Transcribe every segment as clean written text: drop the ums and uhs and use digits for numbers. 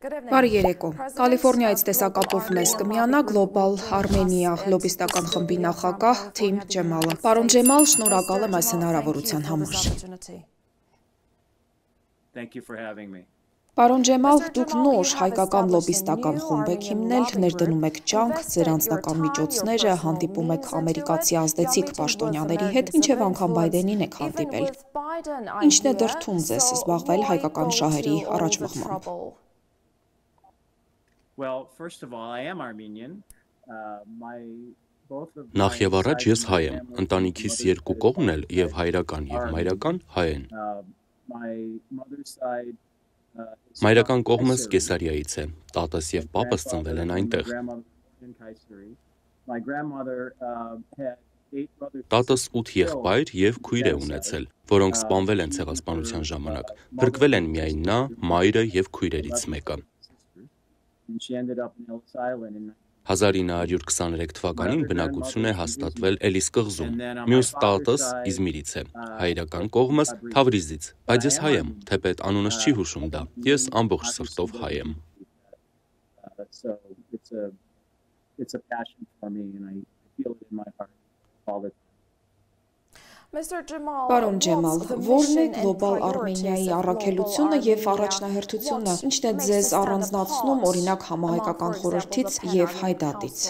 Բարի երեկո։ Կալիֆոռնիայից տեսակապով մեզ կմիանա Global Armenia լոբիստական խմբի նախագահ Թիմ Ջեմալը։ Պարոն Ջեմալ, շնորհակալ եմ այս հնարավորության համար։ Պարոն Ջեմալ, դուք նոր հայկական լոբիստական խումբ եք հիմնել, ներդնում եք ջանք, ձեր անձնական միջոցները, հանդիպում եք ամերիկացի ազդեցիկ պաշտոնյաների հետ, մինչև անգամ Բայդենին եք հանդիպել։ Ինչն է դրդում ձեզ զբաղվել հայկական շահերի առաջմղմամբ։ Նախ եւ առաջ ես հայ եմ, ընտանիքիս երկու կողմն էլ եւ հայրական եւ մայրական հայ են։ Մայրական կողմս Կեսարիայից է, տատս եւ պապս ծնվել են այնտեղ։ Տատս 8 եղբայր եւ քույր է ունեցել, որոնք սպանվել են ցեղասպանության ժամանակ։ Փրկվել են միայն նա, մայրը եւ քույրերից մեկը։ 1923 թվականին բնակություն է հաստատվել Էլիս կղզում, մյուս տատս Իզմիրից է, հայրական կողմս Թավրիզից, բայց ես հայ եմ, թեպետ անունս չի հուշում դա, ես ամբողջ սրտով հայ եմ։ Պարոն Ջեմալ, ո՞րն է Global Armenia-ի առաքելությունը եւ առաջնահերթությունը, ինչն է ձեզ առանձնացնում օրինակ համահայկական խորհրդից եւ Հայդատից։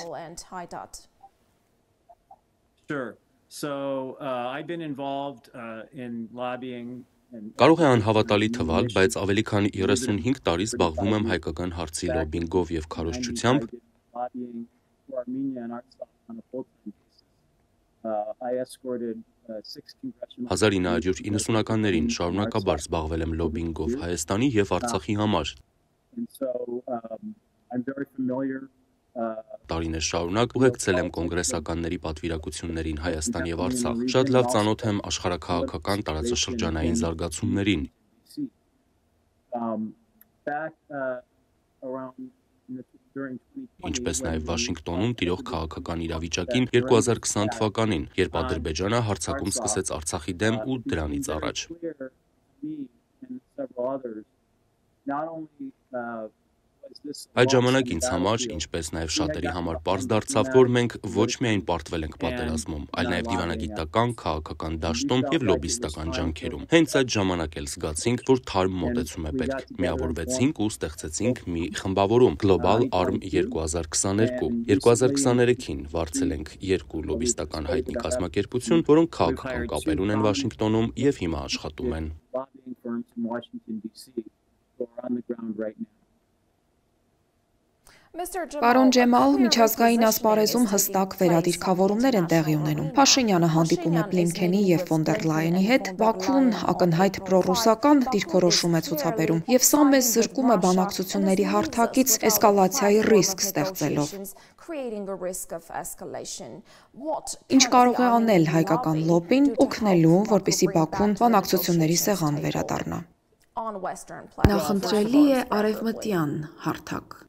Կարող է անհավատալի թվալ, բայց ավելի քան 35 տարի զբաղվում եմ հայկական հարցի լոբինգով եւ քարոզչությամբ։ 1990-ականներին շարունակաբար զբաղվել եմ լոբինգով Հայաստանի եւ Արցախի համար։ Տարիներ շարունակ ուղեկցել եմ կոնգրեսականների պատվիրակություններին Հայաստան եւ Արցախ։ Շատ լավ ծանոթ եմ աշխարհաքաղաքական տարածաշրջանային զարգացումներին։ Ինչպես նաև Վաշինգտոնում տիրող քաղաքական իրավիճակին 2020 թվականին, երբ Ադրբեջանը հարձակում սկսեց Արցախի դեմ ու դրանից առաջ։ Այդ ժամանակ ինձ համար, ինչպես նաև շատերի համար պարզ դարձավ, որ մենք ոչ միայն պարտվել ենք պատերազմում, այլ նաև դիվանագիտական, քաղաքական դաշտում եւ լոբիստական ջանքերում։ Հենց այդ ժամանակ էլ զգացինք, որ թարմ մոտեցում է պետք։ Միավորվեցինք ու ստեղծեցինք մի խմբավորում Global Arm 2022։ 2023-ին վարձել ենք երկու լոբիստական հայտնի կազմակերպություն, որոնք քաղաքական կապեր ունեն Վաշինգտոնում եւ հիմա աշխատում են։ Պարոն Ջեմալ, միջազգային ասպարեզում հստակ վերադիրքավորումներ են տեղի ունենում։ Փաշինյանը հանդիպում է Բլինքենի եւ ֆոն դեր Լայենի հետ, Բաքուն ակնհայտ պրոռուսական դիրքորոշում է ցուցաբերում, եւ սա մեզ զրկում է բանակցությունների հարթակից էսկալացիայի ռիսկ ստեղծելով։ Ինչ կարող է անել հայկական լոբին օգնելու, որպեսզի Բաքուն բանակցությունների սեղան վերադառնա։ Նախընտրելի է արևմտյան հարթակ։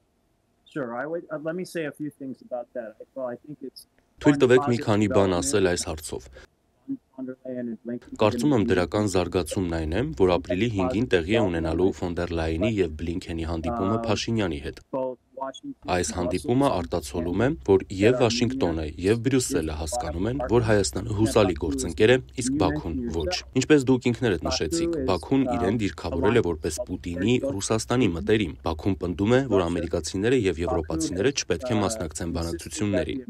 Թույլ տվեք մի քանի բան ասել այս հարցով։ Կարծում եմ դրական զարգացումն այն է, որ ապրիլի 5-ին տեղի է ունենալու ֆոն դեր Լայենի եւ Բլինքենի հանդիպումը Փաշինյանի հետ։ Այս հանդիպումը արտացոլում է, որ եւ Վաշինգտոնը եւ Բրյուսելը հասկանում են, որ Հայաստանը հուսալի գործընկեր է, իսկ Բաքուն ոչ։ Ինչպես դուք ինքներդ նշեցիք, Բաքուն իրեն դիրքավորել է որպես Պուտինի Ռուսաստանի մտերիմ։ Բաքուն պնդում է, որ ամերիկացիները եւ եվրոպացիները չպետք է մասնակցեն բանակցություններին։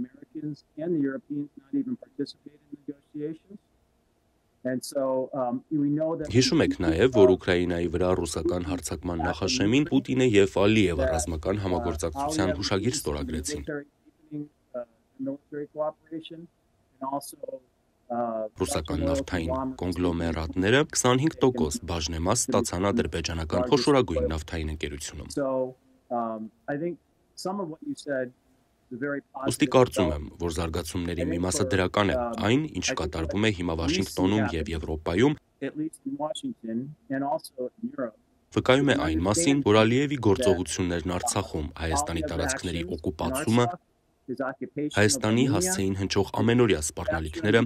Հիշում եք նաև, որ Ուկրաինայի վրա ռուսական հարձակման նախաշեմին Պուտինը եւ Ալիևը ռազմական համագործակցության հուշագիր ստորագրեցին։ Ռուսական նավթային կոնգլոմերատները 25% բաժնեմաս ստացան ադրբեջանական խոշորագույն նավթային ընկերությունում։ Ոստի կարծում եմ, որ զարգացումների մի մասը դրական է, այն, ինչ կատարվում է հիմա Վաշինգտոնում եւ Եվրոպայում, վկայում է այն մասին, որ Ալիևի գործողություններն Արցախում, Հայաստանի տարածքների օկուպացումը, Հայաստանի հասցեին հնչող ամենօրյա սպառնալիքները,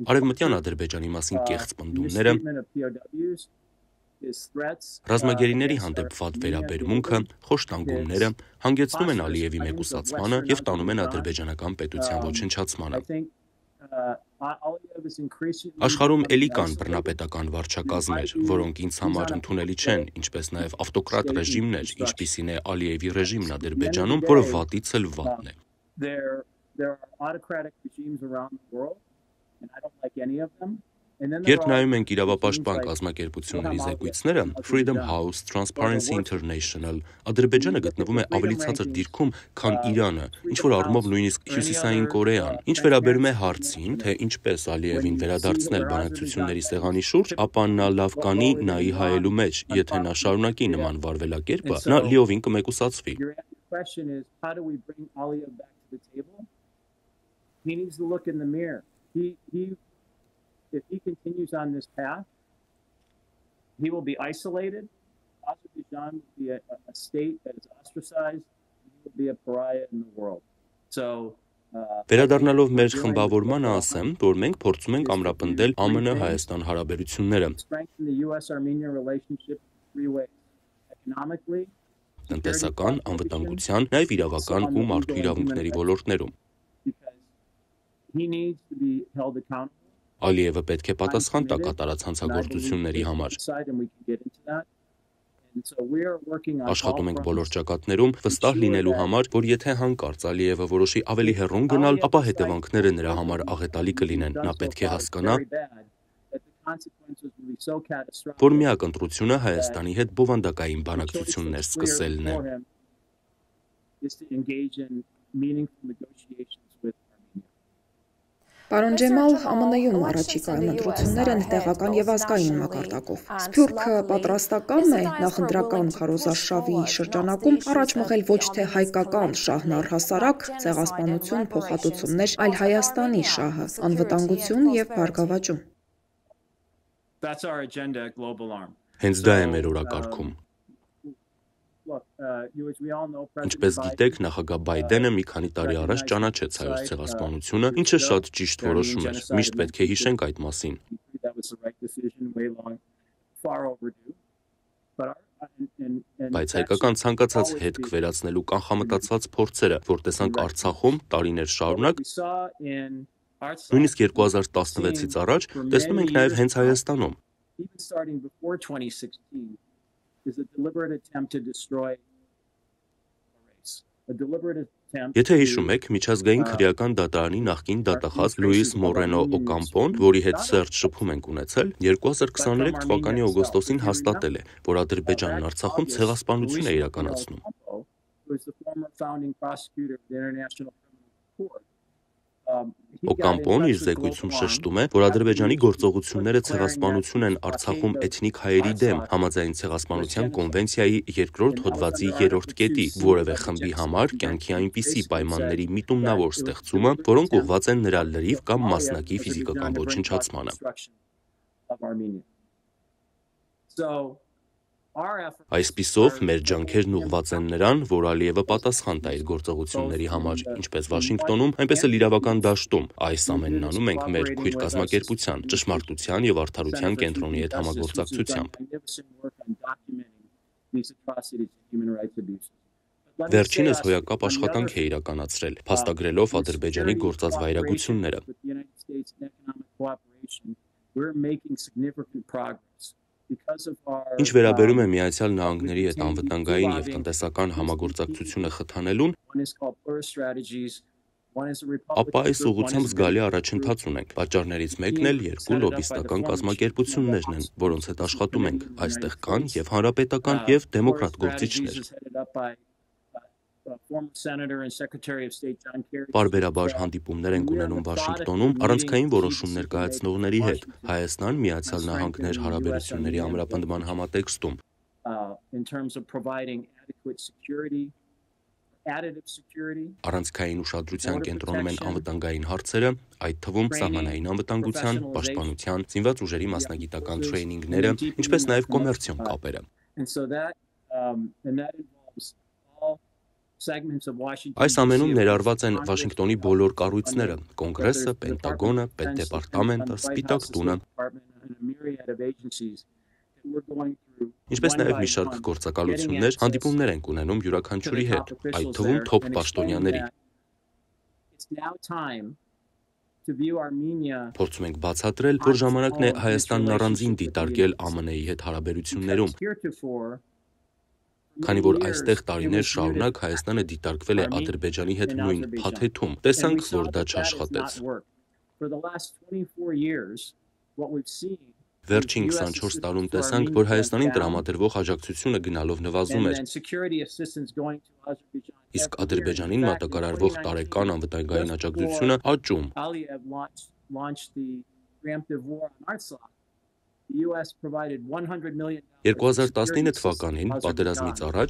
արևմտյան Ադրբեջանի մասին կեղծ պնդումները, Ռազմագերիների հանդեպ վատ վերաբերմունքը, խոշտանգումները հանգեցնում են Ալիևի մեկուսացմանը և տանում են ադրբեջանական պետության ոչնչացմանը։ Աշխարհում էլի կան բռնապետական վարչակազմեր, որոնք ինձ համար ընդունելի չեն, ինչպես նաև ավտոկրատ ռեժիմներ, ինչպիսին է Ալիևի ռեժիմն Ադրբեջանում, որը վատից էլ վատն է։ Երբ նայում ենք իրավապաշտպան կազմակերպությունների զեկույցները, Freedom House, Transparency International, Ադրբեջանը գտնվում է ավելի ցածր դիրքում, քան Իրանը, ինչ-որ առումով նույնիսկ Հյուսիսային Կորեան։ Ինչ վերաբերում է հարցին, թե ինչպես Ալիևին վերադարձնել բանակցությունների սեղանի շուրջ, ապա նա լավ կանի նայի հայելու մեջ, եթե նա շարունակի նման վարվելակերպը, նա լիովին կմեկուսացվի։ If he continues on this path, he will be isolated. Azerbaijan will be a state that is ostracized. He will be a pariah in the world. So, Վերադառնալով մեր խմբավորմանը ասեմ, որ մենք փորձում ենք ամրապնդել ԱՄՆ-Հայաստան հարաբերությունները։ Տնտեսական, անվտանգության, նաև իրավական ու մարդու իրավունքների ոլորտներում։ Ալիևը պետք է պատասխան տա կատարած հանցագործությունների համար։ Աշխատում ենք բոլոր ճակատներում վստահ լինելու համար, որ եթե հանկարծ Ալիևը որոշի ավելի հեռուն գնալ, ապա հետևանքները նրա համար աղետալի կլինեն։ Նա պետք է հասկանա, որ միակ ընտրությունը Հայաստանի հետ բովանդակային բանակցություններ սկսելն է։ Պարոն Ջեմալ, ԱՄՆ-ում առաջիկայում ընտրություններ են տեղական և ազգային մակարդակով։ Սփյուռքը պատրաստական է նախընտրական քարոզարշավի շրջանակում առաջ մղել ոչ թե հայկական շահն առհասարակ, ցեղասպանություն, փոխհատուցումներ, այլ Հայաստանի շահը, անվտանգություն և բարգավաճում։ Հենց դա է մեր օրակարգում։ Ինչպես գիտեք, նախագահ Բայդենը մի քանի տարի առաջ ճանաչեց հայոց ցեղասպանությունը, ինչը շատ ճիշտ որոշում էր։ Միշտ պետք է հիշենք այդ մասին։ Բայց հայկական ցանկացած հետք վերացնելու կանխամտածված փորձերը, որ տեսանք Արցախում տարիներ շարունակ, նույնիսկ 2016-ից առաջ, տեսնում ենք նաև հենց Հայաստանում։ Եթե հիշում եք, միջազգային քրեական դատարանի նախկին դատախազ Լուիս Մորենո Օկամպոն, որի հետ սերտ շփում ենք ունեցել, 2023 թվականի օգոստոսին հաստատել է, որ Ադրբեջանն Արցախում ցեղասպանություն է իրականացնում։ Օկամպոն իր զեկույցում շեշտում է, որ Ադրբեջանի գործողությունները ցեղասպանություն են Արցախում էթնիկ հայերի դեմ, համաձայն ցեղասպանության կոնվենցիայի 2-րդ հոդվածի 3-րդ կետի, որևէ խմբի համար կյանքի այնպիսի պայմանների միտումնավոր ստեղծումը, որոնք ուղղված են նրա լրիվ կամ մասնակի ֆիզիկական ոչնչացմանը։ Այսպիսով, մեր ջանքերն ուղղված են նրան, որ Ալիևը պատասխան տա իր գործողությունների համար, ինչպես Վաշինգտոնում, այնպես էլ իրավական դաշտում։ Այս ամենն անում ենք մեր քույր կազմակերպության, ճշմարտության եւ արդարության կենտրոնի հետ համագործակցությամբ։ Վերջինս հոյակապ աշխատանք է իրականացրել, փաստագրելով Ադրբեջանի գործած վայրագությունները։ Ինչ վերաբերում է Միացյալ Նահանգների հետ անվտանգային եւ տնտեսական համագործակցությունը խթանելուն, ապա այս ուղղությամբ զգալի առաջընթաց ունենք։ Պատճառներից մեկն էլ երկու լոբիստական կազմակերպություններն են, որոնց հետ աշխատում ենք։ Այստեղ կան եւ հանրապետական եւ դեմոկրատ գործիչներ։ Պարբերաբար հանդիպումներ ենք ունենում Վաշինգտոնում առանցքային որոշումներ կայացնողների հետ, Հայաստան Միացյալ Նահանգներ հարաբերությունների ամրապնդման համատեքստում։ Առանցքային ուշադրության կենտրոնում են անվտանգային հարցերը, այդ թվում սահմանային անվտանգության, պաշտպանության, զինված ուժերի մասնագիտական թրեյնինգները, ինչպես նաև կոմերցիոն կապերը։ Այս ամենում ներառված են Վաշինգտոնի բոլոր կառույցները՝ Կոնգրեսը, Պենտագոնը, Պետդեպարտամենտը, Սպիտակ տունը։ Ինչպես նաև մի շարք գործակալություններ, հանդիպումներ ենք ունենում յուրաքանչյուրի հետ, այդ թվում թոփ պաշտոնյաների։ Փորձում ենք բացատրել, որ ժամանակն է Հայաստանն առանձին դիտարկել ԱՄՆ-ի հետ հարաբերություններում, քանի որ այստեղ տարիներ շարունակ Հայաստանը դիտարկվել է Ադրբեջանի հետ նույն փաթեթում, տեսանք, որ դա չաշխատեց։ Վերջին 24 տարում տեսանք, որ Հայաստանին տրամադրվող աջակցությունը գնալով նվազում էր, իսկ Ադրբեջանին մատակարարվող տարեկան անվտանգային աջակցությունը աճում։ 2019 թվականին, պատերազմից առաջ,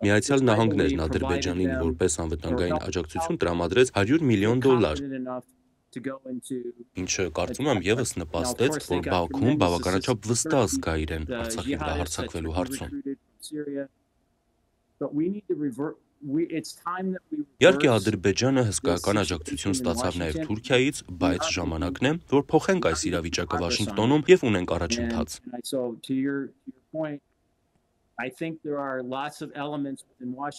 Միացյալ Նահանգներն Ադրբեջանին որպես անվտանգային աջակցություն տրամադրեց $100 միլիոն, ինչը կարծում եմ ևս նպաստեց, որ Բաքուն բավականաչափ վստահ զգա իրեն Արցախի վրա հարձակվելու հարցում։ Իհարկե Ադրբեջանը հսկայական աջակցություն ստացավ նաև Թուրքիայից, բայց ժամանակն է, որ փոխենք այս իրավիճակը Վաշինգտոնում և ունենք առաջընթաց։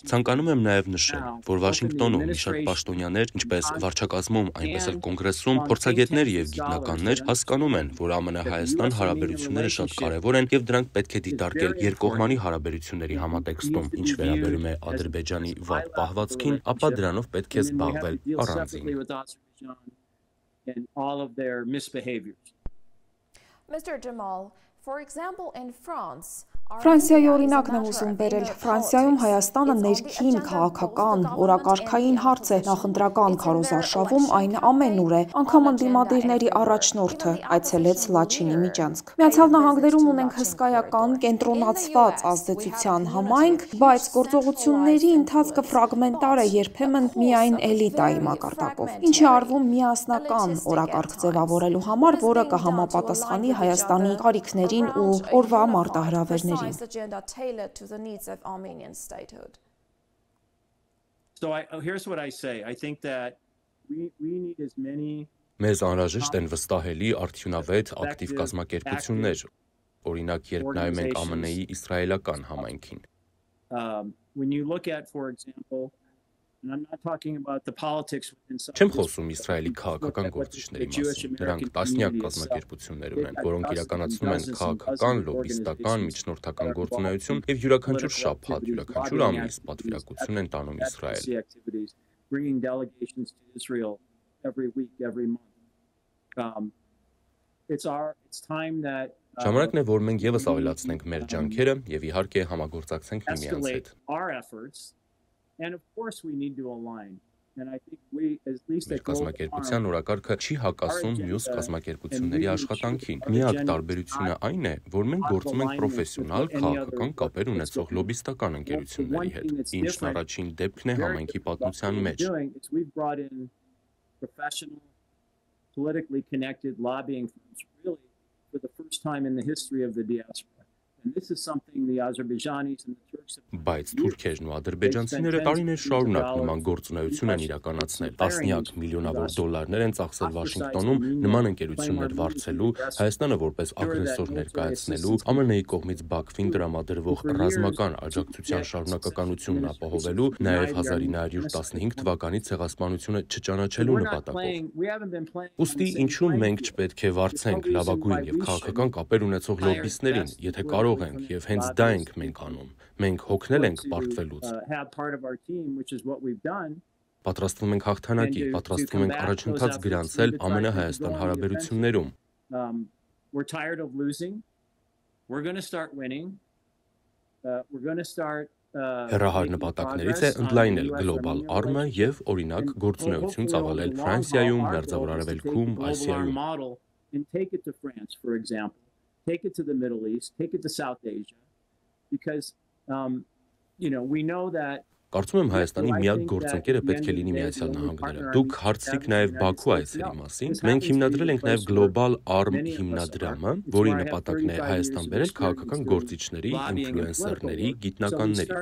Ցանկանում եմ նաև նշել, որ Վաշինգտոնում մի շարք պաշտոնյաներ, ինչպես վարչակազմում, այնպես էլ կոնգրեսում, փորձագետներ և գիտնականներ հասկանում են, որ ԱՄՆ-Հայաստան հարաբերությունները շատ կարևոր են և դրանք պետք է դիտարկել երկկողմանի հարաբերությունների համատեքստում, ինչ վերաբերում է Ադրբեջանի վատ պահվածքին, ապա դրանով պետք է զբաղվել առանձին։ Ֆրանսիայի օրինակն եմ ուզում բերել։ Ֆրանսիայում Հայաստանը ներքին քաղաքական, օրակարգային հարց է, նախընտրական քարոզարշավում այն ամենուր է, անգամ ընդդիմադիրների առաջնորդը այցելեց Լաչինի միջանցք։ Միացյալ Նահանգներում ունենք հսկայական, կենտրոնացված ազդեցության համայնք, բայց գործողությունների ընթացքը ֆրագմենտար է, երբեմն միայն էլիտայի մակարդակով, ինչի արվում միասնական օրակարգ ձևավորելու համար, որը կհամապատասխանի Հայաստանի կարիքներին ու օրվա մարտահրավերներին։ Մեզ անհրաժեշտ են վստահելի, արդյունավետ, ակտիվ կազմակերպություններ, օրինակ, երբ նայում ենք ԱՄՆ-ի իսրայելական համայնքին։ Չեմ խոսում Իսրայելի քաղաքական գործիչների մասին, նրանք տասնյակ կազմակերպություններ ունեն, որոնք իրականացնում են քաղաքական, լոբիստական, միջնորդական գործունեություն և յուրաքանչյուր շաբաթ, յուրաքանչյուր ամիս պատվիրակություն են տանում Իսրայել։ Ժամանակն է, որ մենք ևս ավելացնենք մեր ջանքերը և իհարկե համագործակցենք միմյանց հետ։ Մեր կազմակերպության օրակարգը չի հակասում մյուս կազմակերպությունների աշխատանքին։ Միակ տարբերությունը այն է, որ մենք գործում ենք պրոֆեսիոնալ քաղաքական կապեր ունեցող լոբիստական ընկերությունների հետ, ինչն առաջին դեպքն է համայնքի պատմության մեջ։ Բայց թուրքերն ու ադրբեջանցիները տարիներ շարունակ նման գործունեություն են իրականացնել, տասնյակ միլիոնավոր դոլարներ են ծախսել Վաշինգտոնում նման ընկերություններ վարձելու, Հայաստանը որպես ագրեսոր ներկայացնելու, ԱՄՆ-ի կողմից Բաքվին տրամադրվող ռազմական աջակցության շարունակականությունն ապահովելու, նաև 1915 թվականի ցեղասպանությունը չճանաչելու նպատակով։ Ուստի ինչու մենք չպետք է վարձենք լավագույն և քաղաքական կապեր ունեցող լոբիստներին, եթե կարող ենք, և հենց դա ենք մենք անում։ Մենք հոգնել ենք պարտվելուց։ Պատրաստվում ենք հաղթանակի, պատրաստվում ենք առաջընթաց գրանցել ԱՄՆ-Հայաստան հարաբերություններում։ Հեռահար նպատակներից է ընդլայնել գլոբալ առմը և, օրինակ, գործունեություն ծավալել Ֆրանսիայում, Մերձավոր Արևելքում, Ասիայում։ Take it to the Middle East, take it to South Asia, because, we know that Կարծում եմ Հայաստանի միակ գործընկերը պետք է լինի Միացյալ Նահանգները։ Դուք հարցրիք նաև Բաքու այցերի մասին։ Մենք հիմնադրել ենք նաև գլոբալ առմ հիմնադրամը, որի նպատակն է Հայաստան բերել քաղաքական գործիչների, ինֆլուենսերների, գիտնականների։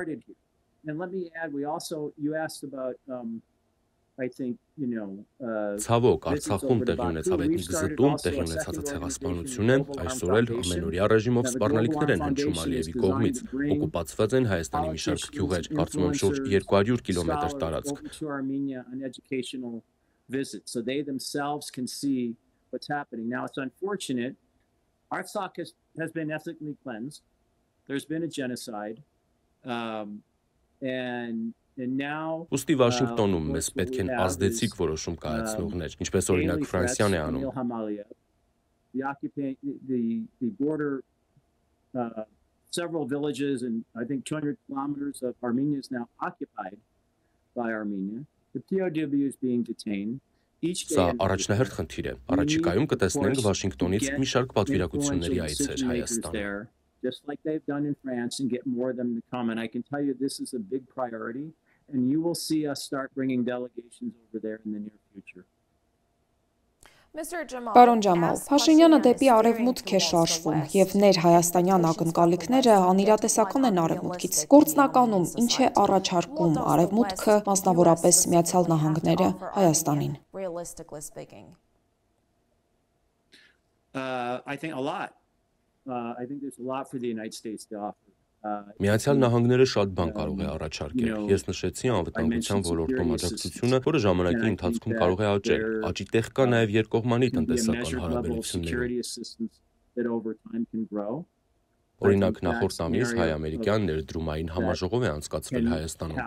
I think, Ցավոք, Արցախում տեղի ունեցավ էթնիկ զտում, տեղի ունեցածը ցեղասպանություն է, այսօր էլ ամենօրյա ռեժիմով սպառնալիքներ են հնչում Ալիևի կողմից, օկուպացված են Հայաստանի մի շարք գյուղեր, կարծում եմ շուրջ 200 կիլոմետր տարածք։ So they themselves can see what's happening. Now, it's unfortunate. Artsakh has been ethnically cleansed. There's been a genocide. And now Ուստի Վաշինգտոնում մեզ պետք են ազդեցիկ որոշում կայացնողներ, ինչպես օրինակ Ֆրանսիան է անում։ The border, several villages and I think 200 kilometers of Armenia is now occupied by Armenia. The POW is being detained. Սա առաջնահերթ խնդիր է։ Առաջիկայում կտեսնենք Վաշինգտոնից մի շարք պատվիրակությունների այցեր Հայաստան։ Just like they've done in France and get more of them to come. And I can tell you this is a big priority and you will see us start bringing delegations over there in the near future. Պարոն Ջամալ, Փաշինյանը դեպի արևմուտք է շարժվում եւ ներ հայաստանյան ակնկալիքները անիրատեսական են արևմուտքից։ Գործնականում ինչ է առաջարկում արևմուտքը, մասնավորապես Միացյալ Նահանգները Հայաստանին։ I think a lot. I think there's a lot for the United States to offer. Միացյալ Նահանգները շատ բան կարող է առաջարկել։ Ես նշեցի անվտանգության ոլորտում աջակցությունը, որը ժամանակի ընթացքում կարող է աճել։ Աճի տեղ կա նաև երկկողմանի տնտեսական հարաբերությունները։ Օրինակ նախորդ ամիս հայ-ամերիկյան ներդրումային համաժողով է անցկացվել Հայաստանում։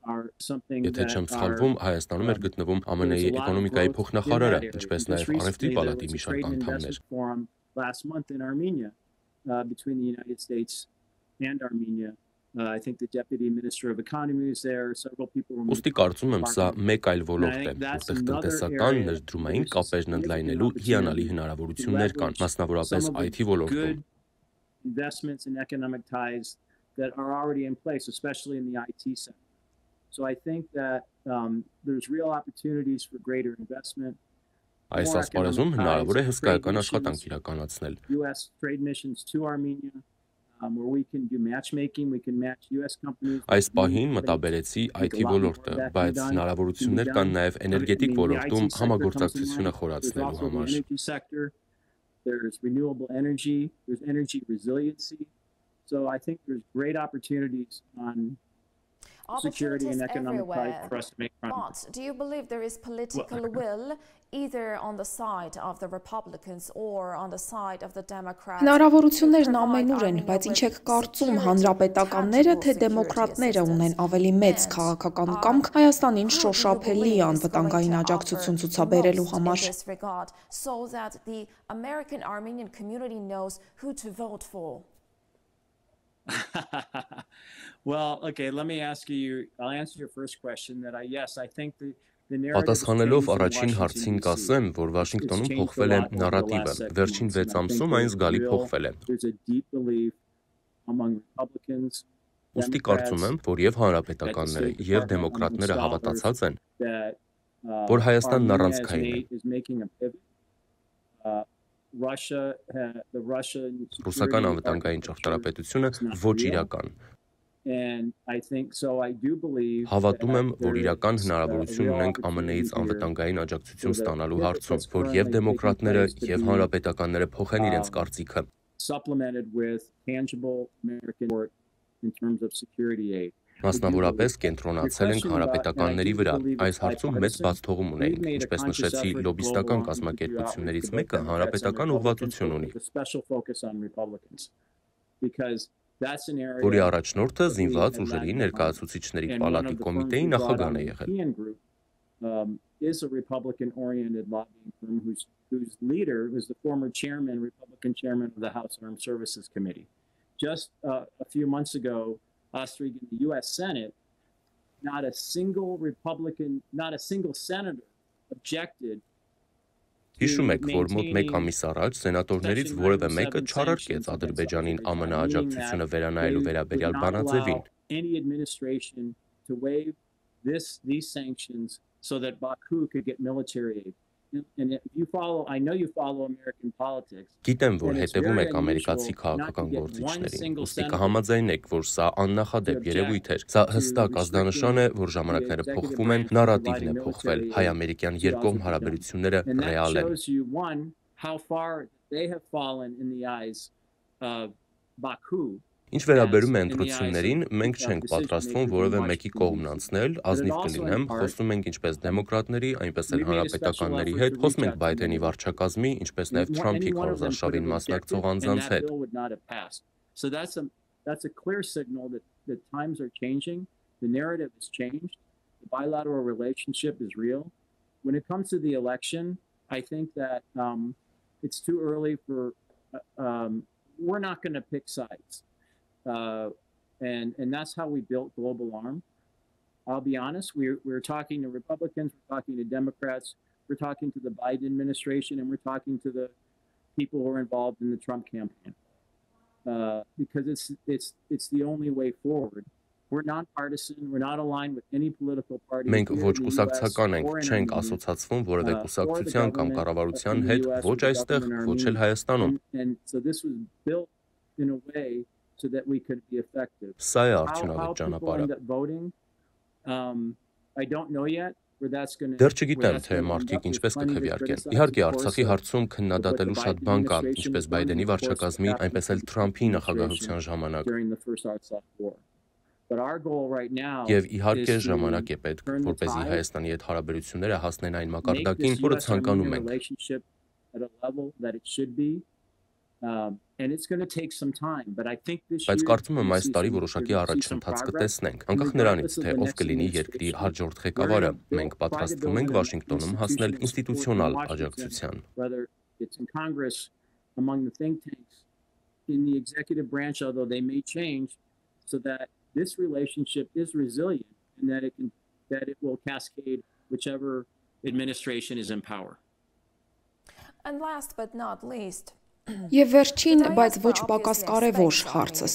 Եթե չեմ սխալվում, Հայաստանում էր գտնվում ԱՄՆ-ի էկոնոմիկայի փոխնախարարը, ինչպես նաև Առևտրի պալատի մի շարք անդամներ։ Ուստի կարծում եմ, սա մեկ այլ ոլորտ է, որտեղ տնտեսական ներդրումային կապերն ընդլայնելու հիանալի հնարավորություններ կան, մասնավորապես IT ոլորտում։ So I think that there's real opportunities for greater investment. Այս ասպարեզում հնարավոր է հսկայական աշխատանք իրականացնել։ US trade missions to Armenia where we can do matchmaking, we can match US companies. Այս պահին մտաբերեցի IT ոլորտը, բայց հնարավորություններ կան նաև էներգետիկ ոլորտում համագործակցությունը խորացնելու համար։ There's renewable energy, there's energy resiliency. So I think there's great opportunities on security and economic life for us to make progress. But do you believe there is political will either on the side of the Republicans or on the side of the Democrats? Հնարավորություններն ամենուր են, բայց ինչ եք կարծում հանրապետականները, թե դեմոկրատները ունեն ավելի մեծ քաղաքական կամք Հայաստանին շոշափելի անվտանգային աջակցություն ցուցաբերելու համար։ So that the American Armenian community knows who to vote for. Well, okay, let me ask you, I'll answer your first question that yes, I think the narrative Պատասխանելով առաջին հարցին կասեմ, որ Վաշինգտոնում փոխվել է նարատիվը, վերջին 6 ամսում այն զգալի փոխվել է։ Ուստի կարծում եմ, որ եւ հանրապետականները, եւ դեմոկրատները հավատացած են, որ Հայաստանն առանցքային է։ Ռուսական անվտանգային ճարտարապետությունը ոչ իրական։ Հավատում եմ, որ իրական հնարավորություն ունենք ԱՄՆ-ից անվտանգային աջակցություն ստանալու հարցում, որ եւ դեմոկրատները եւ հանրապետականները փոխեն իրենց կարծիքը։ Մասնավորապես կենտրոնացել ենք հանրապետականների վրա։ Այս հարցում մեծ բացթողում ունենք, ինչպես նշեցի, լոբիստական կազմակերպություններից մեկը հանրապետական ուղղվածություն ունի, որի առաջնորդը զինված ուժերի ներկայացուցիչների պալատի կոմիտեի նախագահն է եղել։ Is a Republican-oriented lobbying firm whose leader was the former Republican chairman of the House Armed Services Committee. Just a few months ago, last week in the U.S. Senate, not a single Republican, not a single senator objected. Հիշում եք, որ մոտ 1 ամիս առաջ սենատորներից որևէ մեկը չառարկեց Ադրբեջանին ԱՄՆ աջակցությունը վերանայելու վերաբերյալ բանաձևին։ Any administration to waive these sanctions so that Baku could get military aid. and if you follow, I know you follow American politics. Գիտեմ, որ հետևում եք ամերիկացի քաղաքական գործիչներին, ուստի կհամաձայնեք, որ սա աննախադեպ երևույթ էր։ Սա հստակ ազդանշան է, որ ժամանակները փոխվում են, նարատիվն է փոխվել, հայ-ամերիկյան երկկողմ հարաբերությունները ռեալ են։ How far they have fallen in the eyes of Baku. Ինչ վերաբերում է ընտրություններին, մենք չենք պատրաստվում որևէ մեկի կողմն անցնել, ազնիվ կլինեմ, խոսում ենք ինչպես դեմոկրատների, այնպես էլ հանրապետականների հետ, խոսում ենք Բայդենի վարչակազմի, ինչպես նաև Թրամփի քարոզարշավին մասնակցող անձանց հետ։ So that's a clear signal that times are changing, the narrative has changed, the bilateral relationship is real. When it comes to the election, I think that it's too early for we're not going to pick sides. And that's how we built Global Arm. I'll be honest, we're talking to Republicans, we're talking to Democrats, we're talking to the Biden administration, and we're talking to the people who are involved in the Trump campaign. Because it's the only way forward. We're nonpartisan, we're not aligned with any political party. Մենք ոչ կուսակցական ենք, չենք ասոցացվում որևէ կուսակցության կամ կառավարության հետ, ոչ այստեղ, ոչ էլ Հայաստանում։ And so this was built in a way so that we could be effective. Սա է արդյունավետ ճանապարհը։ I don't know yet where that's going to. Դեռ չգիտեմ, թե մարդիկ ինչպես կքվեարկեն։ Իհարկե, Արցախի հարցում քննադատելու շատ բան կա, ինչպես Բայդենի վարչակազմի, այնպես էլ Թրամփի նախագահության ժամանակ։ Եվ իհարկե ժամանակ է պետք, որպեսզի Հայաստանի հետ հարաբերությունները հասնեն այն մակարդակին, որը ցանկանում ենք։ Բայց կարծում եմ այս տարի որոշակի առաջընթաց կտեսնենք, անկախ նրանից, թե ով կլինի երկրի հաջորդ ղեկավարը, մենք պատրաստվում ենք Վաշինգտոնում հասնել ինստիտուցիոնալ աջակցության։ This relationship is resilient and that it will cascade whichever administration is in power. And last but not least, Եվ վերջին, բայց ոչ պակաս կարևոր հարցս։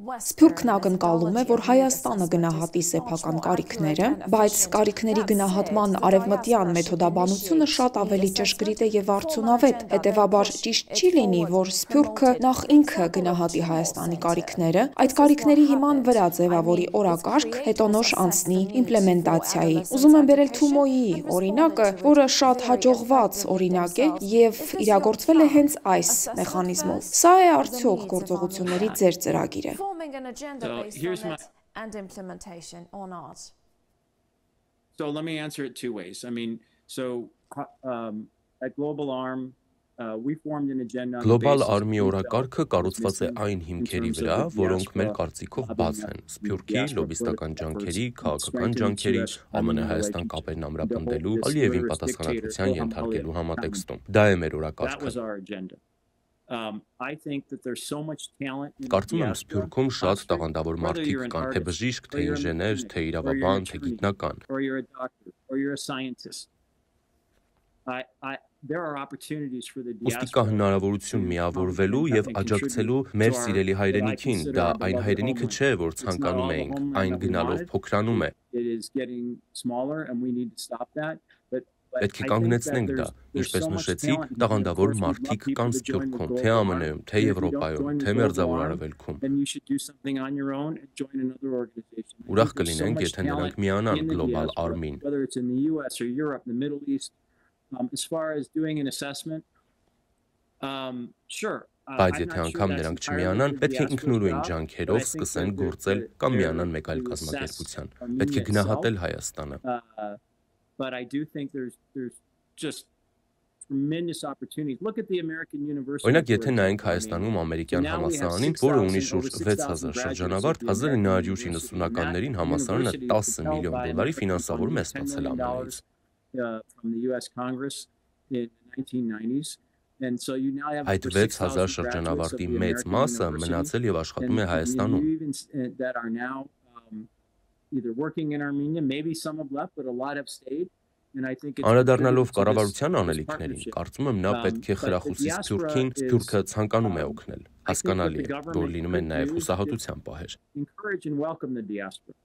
Սփյուռքն ակնկալում է, որ Հայաստանը գնահատի սեփական կարիքները, բայց կարիքների գնահատման արևմտյան մեթոդաբանությունը շատ ավելի ճշգրիտ է եւ արդյունավետ, հետեւաբար ճիշտ չի լինի, որ Սփյուռքը նախ ինքը գնահատի Հայաստանի կարիքները, այդ կարիքների հիման վրա ձևավորի օրակարգ, հետո նոր անցնի իմպլեմենտացիայի։ Ուզում եմ բերել Թումոյի օրինակը, որը շատ հաջողված օրինակ է եւ իրագործվել է հենց այս մեխանիզմով։ Սա է արդյոք գործողությունների ձեր ծրագիրը։ And implementation or not? So let me answer it two ways. I mean, at Global Arm, we formed an agenda. Global Arm-ի օրակարգը կառուցված է այն հիմքերի վրա, որոնք մեր կարծիքով բաց են։ Սփյուռքի լոբիստական ջանքերի, քաղաքական ջանքերի, ԱՄՆ-Հայաստան կապերն ամրապնդելու, Ալիևին պատասխանատվության ենթարկելու համատեքստում։ Դա է մեր օրակարգը։ I think that there's so much talent. Կարծում եմ Սփյուռքում շատ տաղանդավոր մարդիկ կան, թե բժիշկ, թե ինժեներ, թե իրավաբան, թե գիտնական։ Or you're a doctor, or you're a scientist. There are opportunities for the diaspora. Ոստի կա հնարավորություն միավորվելու եւ աջակցելու մեր սիրելի հայրենիքին, դա այն հայրենիքը չէ, որ ցանկանում էինք, այն գնալով փոքրանում է։ It is getting smaller and we need to stop that. Պետք է կանգնեցնենք դա, ինչպես նշեցի, տաղանդավոր մարդիկ կան Սփյուռքում, թե ԱՄՆ-ում, թե Եվրոպայում, թե Մերձավոր Արևելքում։ Ուրախ կլինենք, եթե նրանք միանան Global Arm-ին։ Բայց եթե անգամ նրանք չմիանան, պետք է ինքնուրույն ջանքերով սկսեն գործել կամ միանան մեկ այլ կազմակերպության։ Պետք է գնահատել Հայաստանը։ But I do think there's just tremendous opportunities. Look at the American University. Օրինակ, եթե նայենք Հայաստանում ամերիկյան համալսարանին, որը ունի շուրջ 6000 շրջանավարտ, 1990-ականներին համալսարանը $10 միլիոն ֆինանսավորում է ստացել ԱՄՆ-ից։ From the US Congress in the 1990s. And so you now have Այդ 6000 շրջանավարտի մեծ մասը մնացել եւ աշխատում է Հայաստանում։ That are now either working in Armenia, maybe some have left, but a lot have stayed. And I think Անդրադառնալով կառավարության անելիքներին, կարծում եմ նա պետք է խրախուսի Սփյուռքին, Սփյուռքը ցանկանում է օգնել։ Հասկանալի է, որ լինում են նաև հուսահատության պահեր։ Encourage and welcome the diaspora.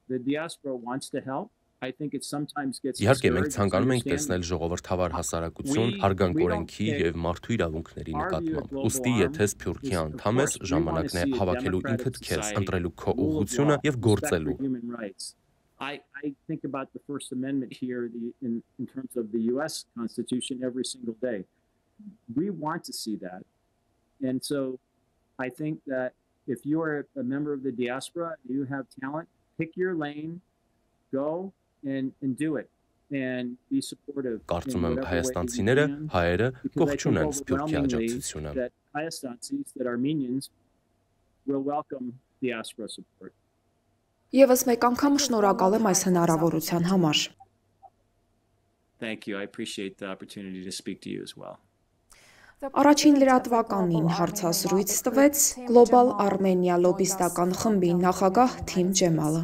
The diaspora wants to help. I think it sometimes gets Իհարկե, մենք discouraged, ցանկանում ենք understanding. տեսնել ժողովրդավար հասարակություն, հարգանք օրենքի եւ մարդու իրավունքների նկատմամբ։ Ուստի, եթե Սփյուռքի անդամ ես, ժամանակն է հավաքելու ինքդ քեզ, ընտրելու քո ուղղությունը եւ գործելու։ I think about the First Amendment here in terms of the U.S. Constitution every single day. We want to see that. And so I think that if you're a member of the diaspora, you have talent, pick your lane, go and do it. And be supportive. Կարծում եմ հայաստանցիները, հայերը կողջուն են Սփյուռքի աջակցությունը։ That Հայաստանցիներ, that Armenians will welcome diaspora support. Եվս մեկ անգամ շնորհակալ եմ այս հնարավորության համար։ Thank you. I appreciate the opportunity to speak to you as well. Առաջին լրատվականին հարցազրույց տվեց Global Armenia լոբիստական խմբի նախագահ Թիմ Ջեմալը։